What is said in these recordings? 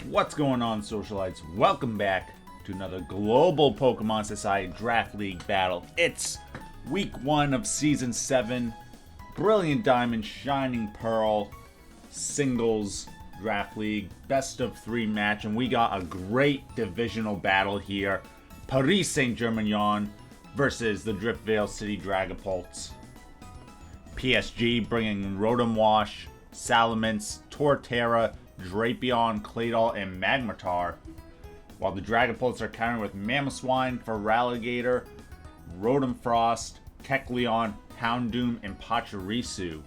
What's going on, Socialites? Welcome back to another Global Pokemon Society Draft League battle. It's week 1 of Season 7, Brilliant Diamond, Shining Pearl, Singles Draft League, best of 3 match, and we got a great divisional battle here. Paris Saint-Germignon versus the Driftveil City Dragapults. PSG bringing Rotom-Wash, Salamence, Torterra, Drapion, Claydol, and Magmortar, while the Dragapults are countering with Mamoswine, Feraligatr, Rotom-Frost, Kecleon, Houndoom, and Pachirisu.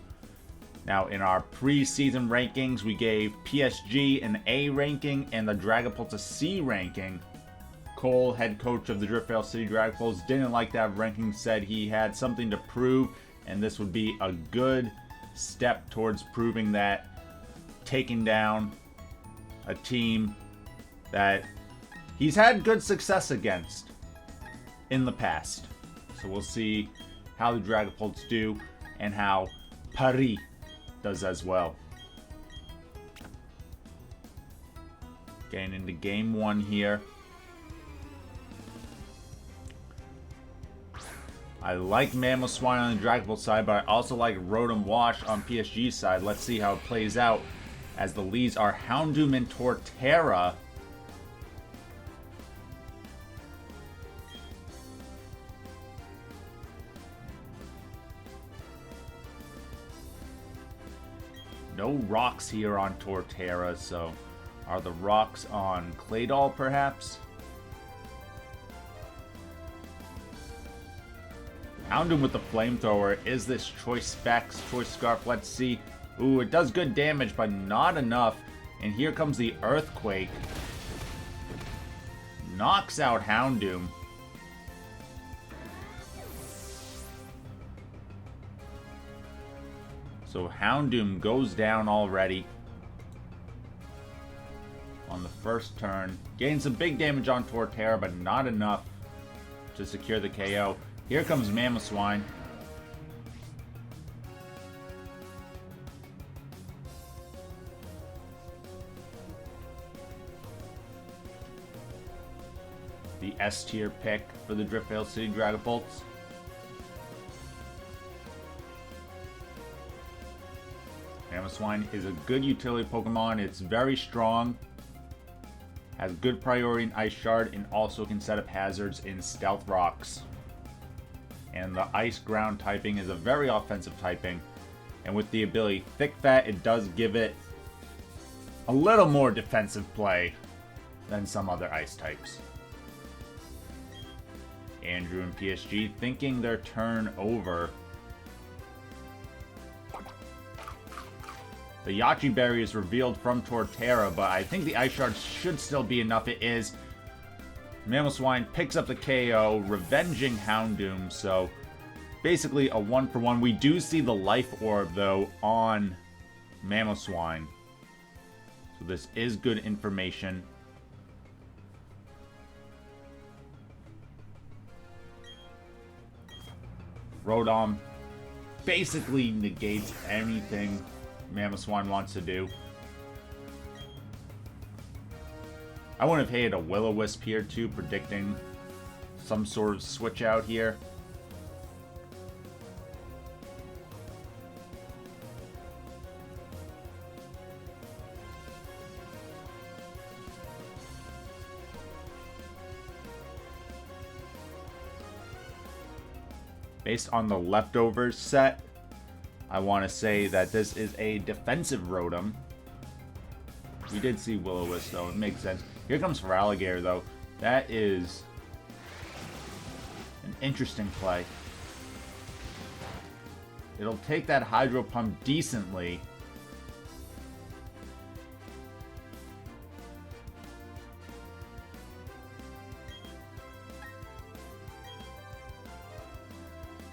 Now, in our pre-season rankings, we gave PSG an A ranking and the Dragapults a C ranking. Cole, head coach of the Driftveil City Dragapults, didn't like that ranking, said he had something to prove, and this would be a good step towards proving that, taking down a team that he's had good success against in the past. So we'll see how the Dragapults do and how Paris does as well. Getting into game 1 here. I like Mamoswine on the Dragapult side, but I also like Rotom-Wash on PSG's side. Let's see how it plays out, as the leads are Houndoom and Torterra. No rocks here on Torterra, so are the rocks on Claydol perhaps? Houndoom with the flamethrower. Is this Choice Specs, Choice Scarf? Let's see. Ooh, it does good damage, but not enough. And here comes the Earthquake. Knocks out Houndoom. So Houndoom goes down already on the first turn. Gains some big damage on Torterra, but not enough to secure the KO. Here comes Mamoswine. The S tier pick for the Driftveil City Dragapults. Mamoswine is a good utility Pokemon. It's very strong, has good priority in Ice Shard, and also can set up hazards in Stealth Rocks. And the Ice Ground typing is a very offensive typing. And with the ability Thick Fat, it does give it a little more defensive play than some other Ice types. Andrew and PSG thinking their turn over. The Yachi Berry is revealed from Torterra, but I think the Ice Shard should still be enough. It is. Mamoswine picks up the KO, revenging Houndoom, so basically a 1-for-1. We do see the Life Orb, though, on Mamoswine. So this is good information. Rotom basically negates anything Mamoswine wants to do. I wouldn't have hated a Will-O-Wisp here too, predicting some sort of switch out here. Based on the leftovers set, I want to say that this is a defensive Rotom. We did see Will-O-Wisp, though. It makes sense. Here comes Feraligatr, though. That is an interesting play. It'll take that Hydro Pump decently.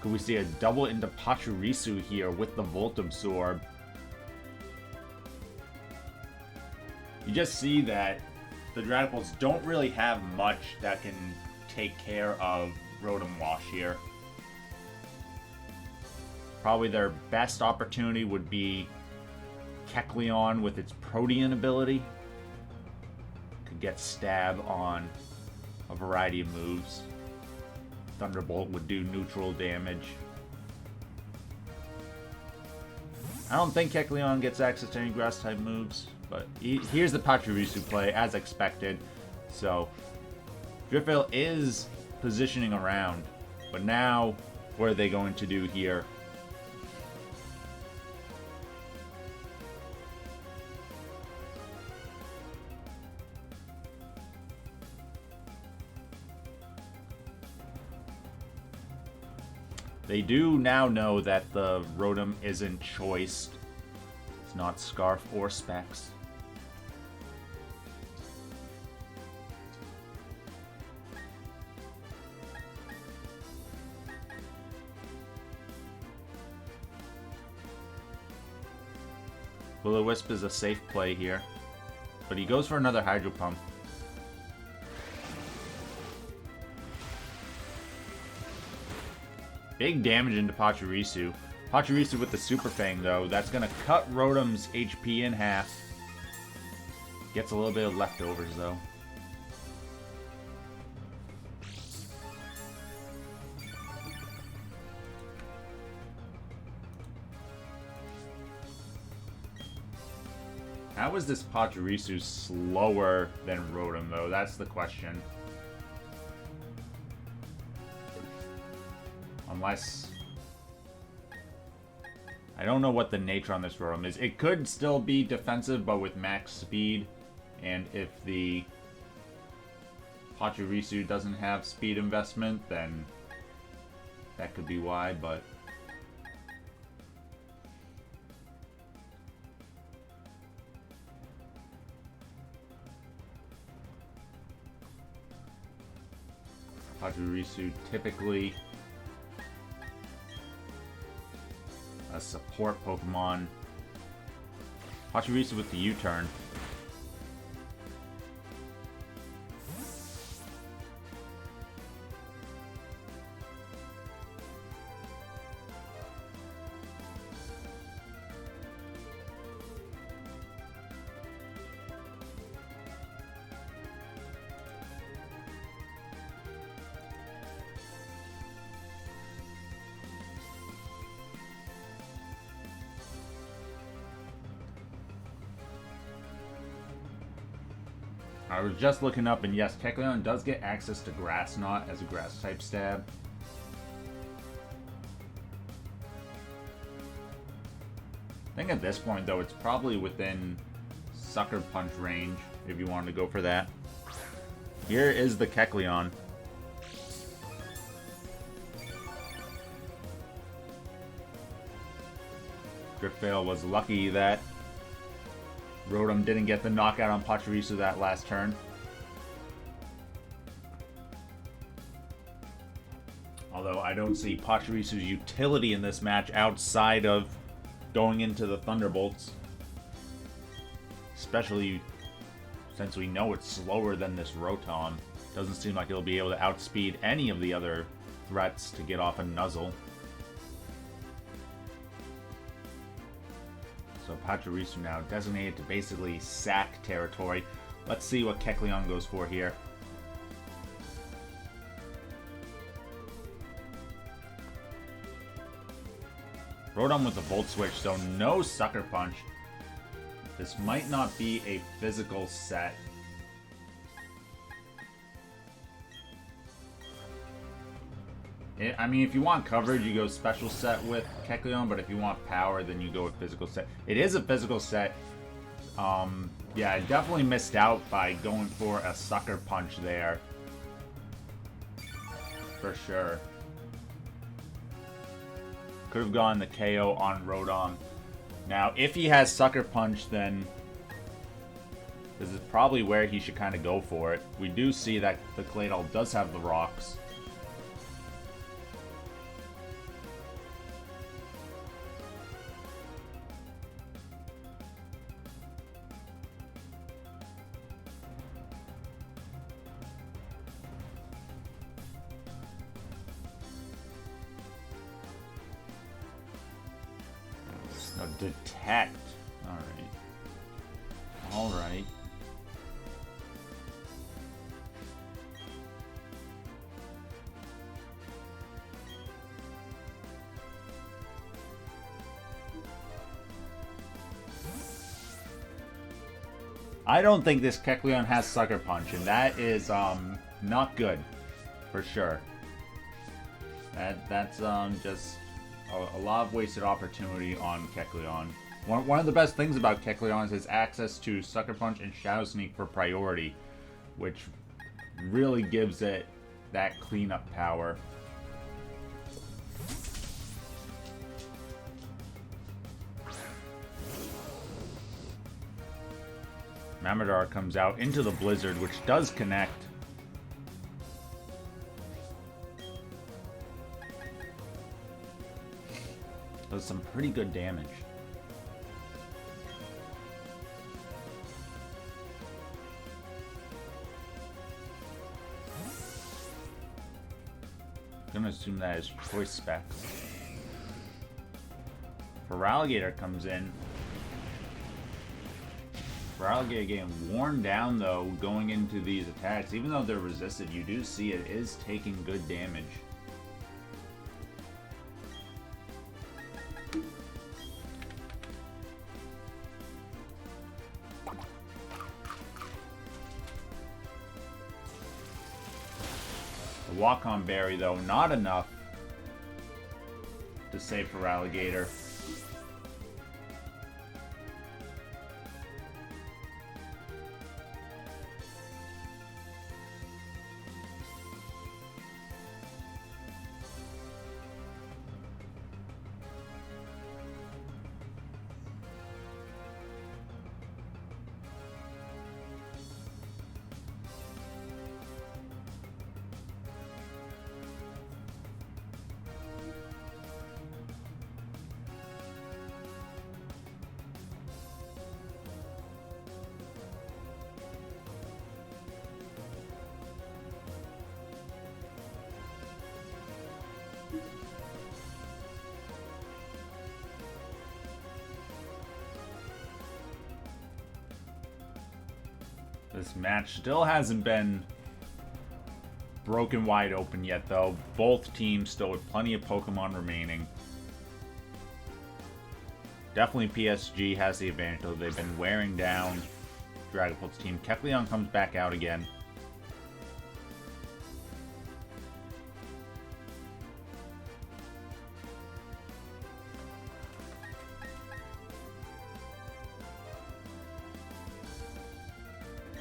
Could we see a double into Pachirisu here with the Volt Absorb? You just see that the Dragapults don't really have much that can take care of Rotom-Wash here. Probably their best opportunity would be Kecleon with its Protean ability. Could get stab on a variety of moves. Thunderbolt would do neutral damage. I don't think Kecleon gets access to any grass type moves, but here's the Pachirisu play as expected. So Driftveil is positioning around, but now what are they going to do here? They do now know that the Rotom isn't choiced. It's not Scarf or Specs. Will-O-Wisp is a safe play here, but he goes for another Hydro Pump. Big damage into Pachirisu. Pachirisu with the Super Fang, though. That's going to cut Rotom's HP in half. Gets a little bit of leftovers, though. How is this Pachirisu slower than Rotom, though? That's the question. Unless... I don't know what the nature on this Rotom is. It could still be defensive, but with max speed. And if the Pachirisu doesn't have speed investment, then that could be why, but... Pachirisu typically a support Pokemon. Pachirisu with the U-turn. I was just looking up, and yes, Kecleon does get access to Grass Knot as a Grass-type stab. I think at this point, though, it's probably within Sucker Punch range, if you wanted to go for that. Here is the Kecleon. Driftveil was lucky that Rotom didn't get the knockout on Pachirisu that last turn. Although I don't see Pachirisu's utility in this match outside of going into the Thunderbolts. Especially since we know it's slower than this Rotom. Doesn't seem like it'll be able to outspeed any of the other threats to get off a Nuzzle. So Pachirisu now designated to basically sack territory. Let's see what Kecleon goes for here. Rotom with the Volt Switch, so no Sucker Punch. This might not be a physical set. I mean, if you want coverage, you go special set with Kecleon, but if you want power, then you go with physical set. It is a physical set. Yeah, I definitely missed out by going for a Sucker Punch there. For sure. Could have gone the KO on Rotom. Now, if he has Sucker Punch, then this is probably where he should kind of go for it. We do see that the Claydol does have the rocks. No, detect. Alright. Alright. I don't think this Kecleon has Sucker Punch, and that is not good, for sure. That's just a lot of wasted opportunity on Kecleon. One of the best things about Kecleon is his access to Sucker Punch and Shadow Sneak for priority, which really gives it that cleanup power. Mamoswine comes out into the Blizzard, which does connect. Does some pretty good damage. I'm gonna assume that is Choice Specs. Feraligatr comes in. Feraligatr getting worn down, though, going into these attacks. Even though they're resisted, you do see it is taking good damage. The Walk-On Berry, though, not enough to save Feraligatr. This match still hasn't been broken wide open yet, though. Both teams still with plenty of Pokemon remaining. Definitely PSG has the advantage, though. They've been wearing down Dragapults team. Kecleon comes back out again.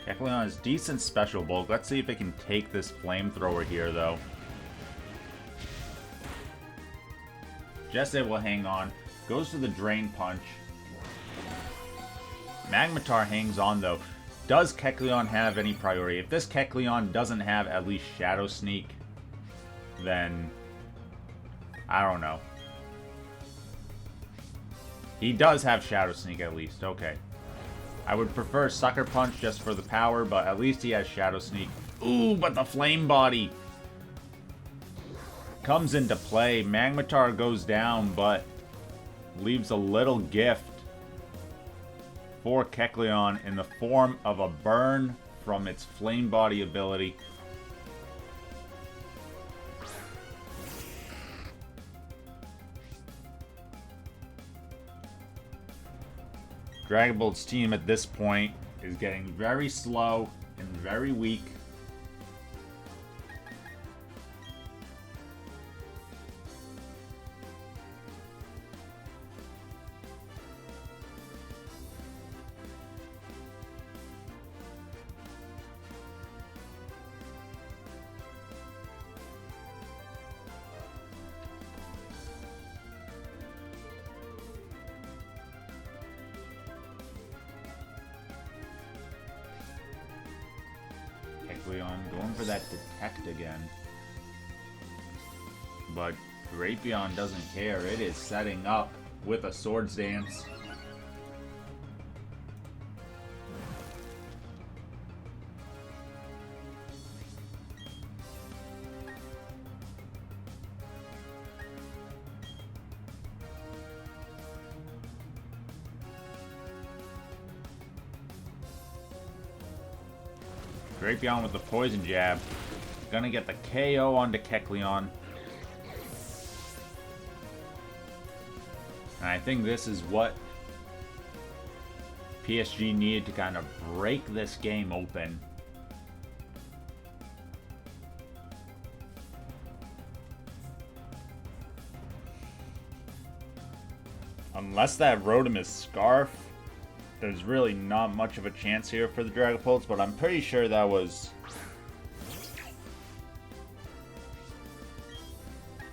Kecleon has decent special bulk. Let's see if it can take this flamethrower here, though. Jessie will hang on. Goes to the Drain Punch. Magmortar hangs on, though. Does Kecleon have any priority? If this Kecleon doesn't have at least Shadow Sneak, then I don't know. He does have Shadow Sneak at least. Okay. I would prefer Sucker Punch just for the power, but at least he has Shadow Sneak. Ooh, but the Flame Body comes into play. Magmortar goes down, but leaves a little gift for Kecleon in the form of a burn from its Flame Body ability. Dragapults team at this point is getting very slow and very weak. Going for that Detect again. But Drapion doesn't care. It is setting up with a Swords Dance. Drapion with the Poison Jab. Gonna get the KO onto Kecleon. And I think this is what PSG needed to kind of break this game open. Unless that Rotom is Scarf, there's really not much of a chance here for the Dragapults, but I'm pretty sure that was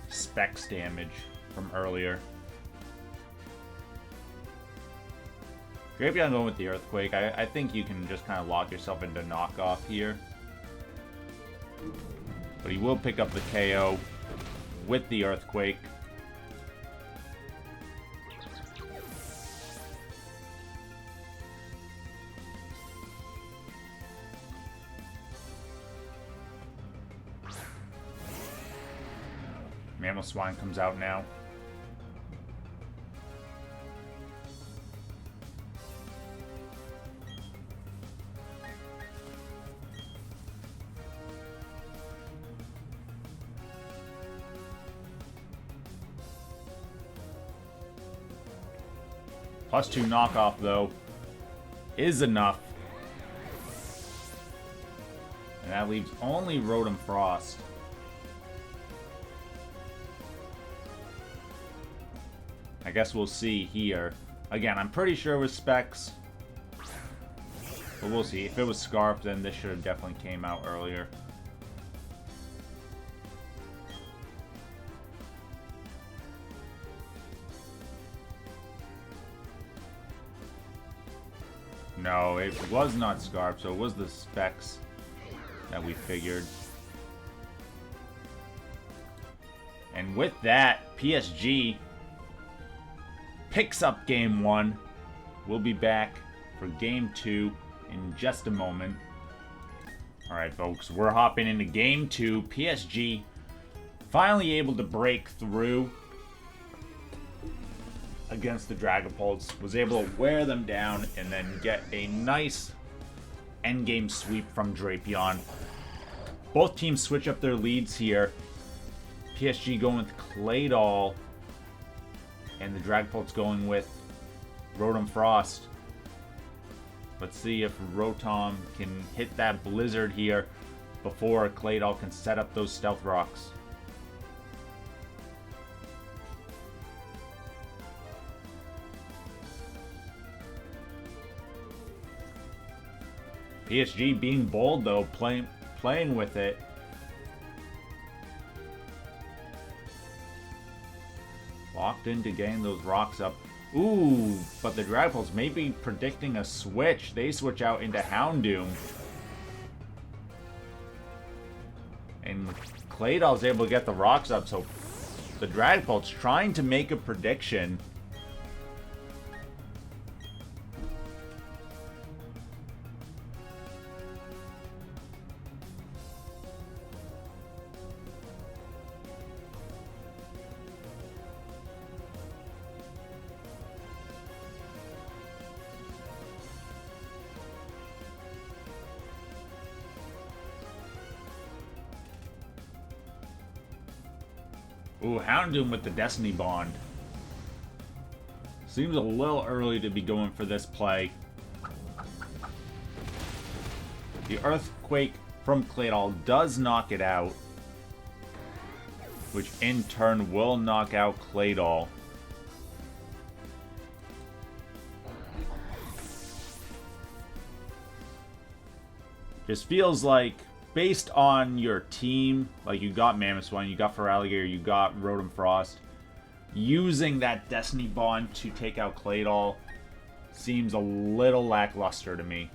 Specs damage from earlier. Drapion going with the Earthquake. I think you can just kind of lock yourself into knockoff here. But he will pick up the KO with the Earthquake. Mamoswine comes out now. +2 knockoff, though, is enough. And that leaves only Rotom-Frost. I guess we'll see here. Again, I'm pretty sure it was Specs. But we'll see. If it was Scarf, then this should have definitely came out earlier. No, it was not Scarf, so it was the Specs that we figured. And with that, PSG picks up Game 1. We'll be back for Game 2 in just a moment. Alright, folks, we're hopping into Game 2. PSG finally able to break through against the Dragapults, was able to wear them down and then get a nice endgame sweep from Drapion. Both teams switch up their leads here. PSG going with Claydol, and the Dragapults going with Rotom-Frost. Let's see if Rotom can hit that Blizzard here before Claydol can set up those Stealth Rocks. PSG being bold, though, playing with it. Locked into getting those rocks up. Ooh, but the Dragapults may be predicting a switch. They switch out into Houndoom. And Claydol's able to get the rocks up, so the Dragapults trying to make a prediction. Ooh, Houndoom with the Destiny Bond. Seems a little early to be going for this play. The Earthquake from Claydol does knock it out, which in turn will knock out Claydol. Just feels like, based on your team, like you got Mamoswine, you got Feraligatr, you got Rotom-Frost, using that Destiny Bond to take out Claydol seems a little lackluster to me.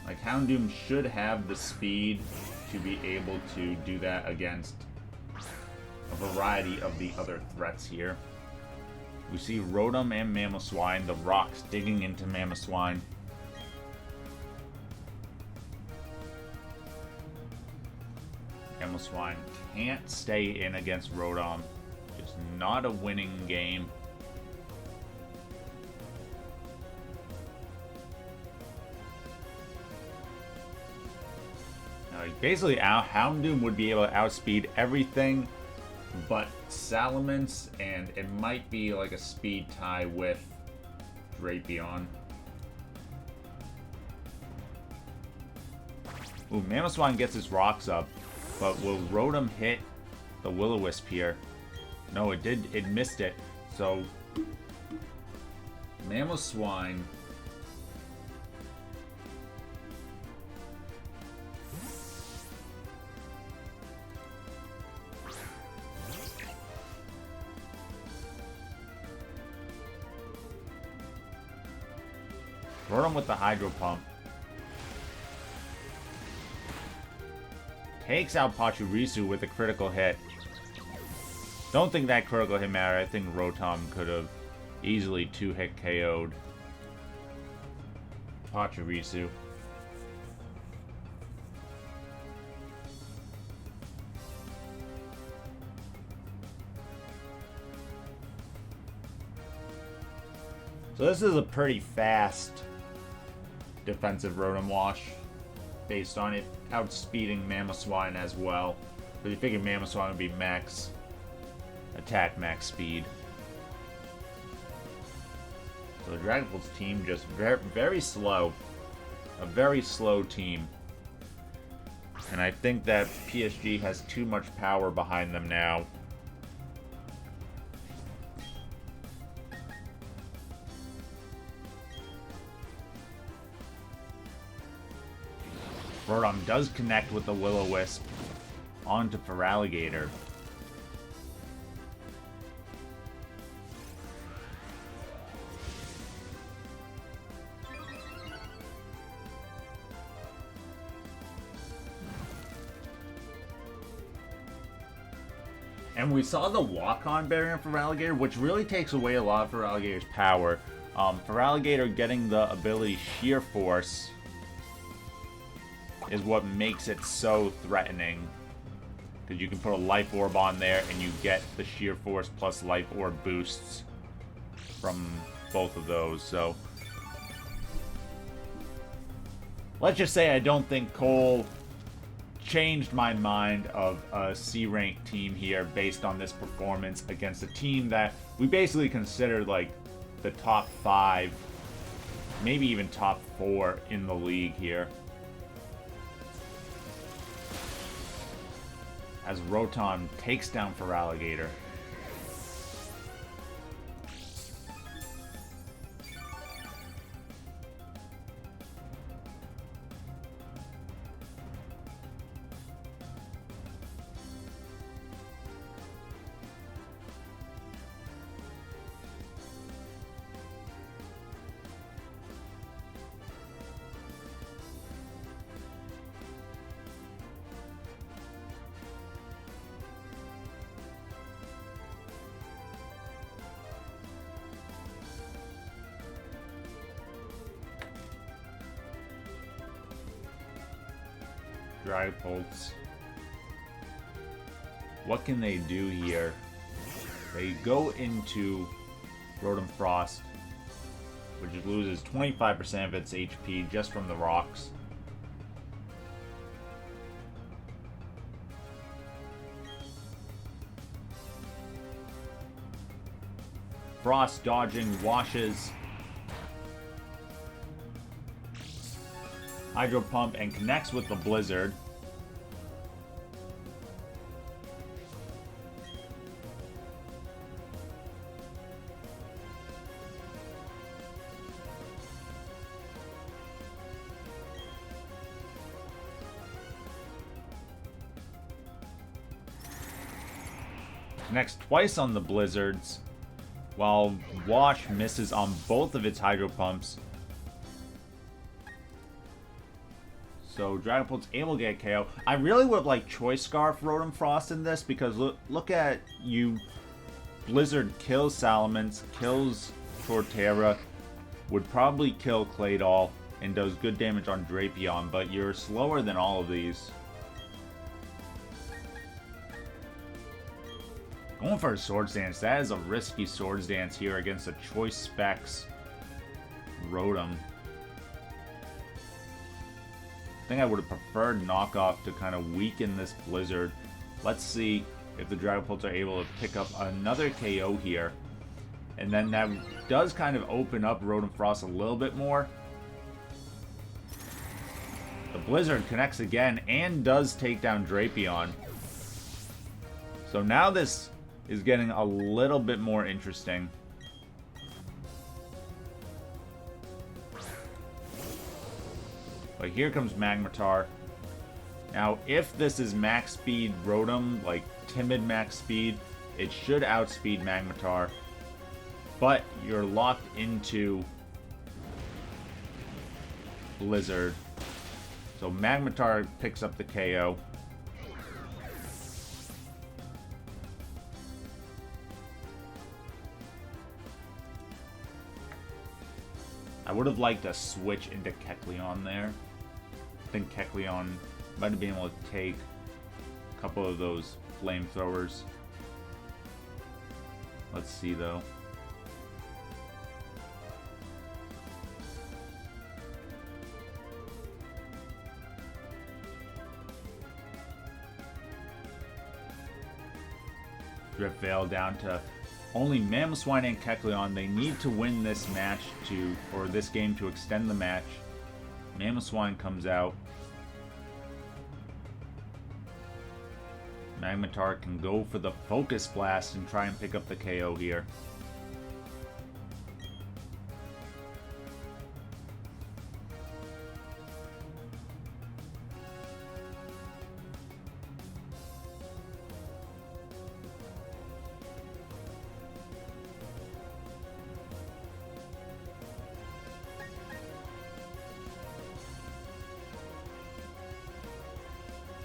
Like, Houndoom should have the speed to be able to do that against a variety of the other threats here. We see Rotom and Mamoswine, the rocks digging into Mamoswine. Mamoswine can't stay in against Rotom. It's not a winning game. Now, basically, Houndoom would be able to outspeed everything but Salamence, and it might be like a speed tie with Drapion. Ooh, Mamoswine gets his rocks up, but will Rotom hit the Will-O-Wisp here? No, it did. It missed it. So, Mamoswine Rotom with the Hydro Pump. Takes out Pachirisu with a critical hit. Don't think that critical hit mattered. I think Rotom could have easily 2-hit KO'd Pachirisu. So this is a pretty fast defensive Rotom-Wash, based on it outspeeding Mamoswine as well. But you figured Mamoswine would be max attack, max speed. So the Dragapults team just very slow. A very slow team. And I think that PSG has too much power behind them now. Rotom does connect with the Will-O-Wisp onto Feraligatr. And we saw the walk-on barrier for Feraligatr, which really takes away a lot of Feraligatr's power. Feraligatr getting the ability Sheer Force is what makes it so threatening. Because you can put a Life Orb on there and you get the Sheer Force plus Life Orb boosts from both of those. So let's just say I don't think Cole changed my mind of a C-ranked team here based on this performance against a team that we basically considered like the top 5, maybe even top 4 in the league here. As Rotom takes down Feraligatr. Dragapults. What can they do here? They go into Rotom-Frost, which loses 25% of its HP just from the rocks. Frost dodging, washes. Hydro Pump and connects with the Blizzard. Connects twice on the Blizzards, while Wash misses on both of its Hydro Pumps. So Dragapult's able to get KO. I really would have liked Choice Scarf Rotom-Frost in this, because look at you. Blizzard kills Salamence, kills Torterra, would probably kill Claydol, and does good damage on Drapion, but you're slower than all of these. Going for a Swords Dance. That is a risky Swords Dance here against a Choice Specs Rotom. I think I would have preferred Knockoff to kind of weaken this Blizzard. Let's see if the Dragapults are able to pick up another KO here. And then that does kind of open up Rotom-Frost a little bit more. The Blizzard connects again and does take down Drapion. So now this is getting a little bit more interesting. But here comes Magmortar. Now, if this is max speed Rotom, like timid max speed, it should outspeed Magmortar. But you're locked into Blizzard. So Magmortar picks up the KO. I would have liked a switch into Kecleon there. I think Kecleon might have been able to take a couple of those flamethrowers. Let's see though. Driftveil down to only Mamoswine and Kecleon. They need to win this match or this game to extend the match. Mamoswine comes out. Magmortar can go for the Focus Blast and try and pick up the KO here.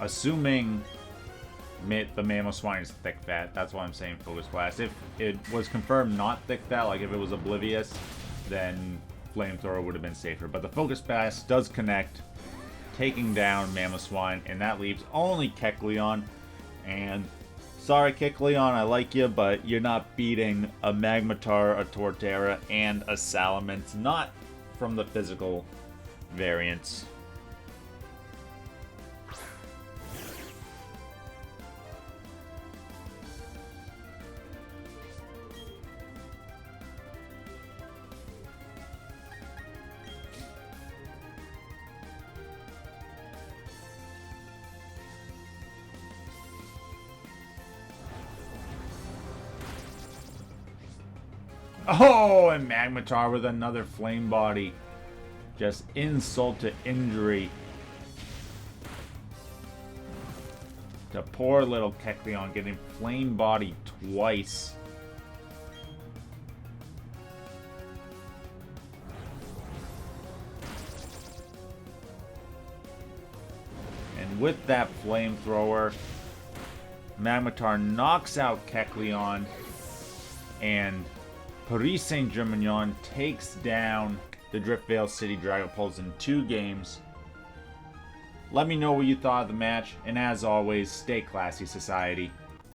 Assuming the Mamoswine is thick fat, that's why I'm saying Focus Blast. If it was confirmed not thick fat, like if it was Oblivious, then Flamethrower would have been safer. But the Focus Blast does connect, taking down Mamoswine, and that leaves only Kecleon. And sorry Kecleon, I like you, but you're not beating a Magmortar, a Torterra, and a Salamence. Not from the physical variants. Oh, and Magmortar with another Flame Body. Just insult to injury. The poor little Kecleon getting Flame Body twice. And with that Flamethrower, Magmortar knocks out Kecleon, and Paris Saint-Germignon takes down the Driftveil City Dragapults in 2 games. Let me know what you thought of the match, and as always, stay classy, society.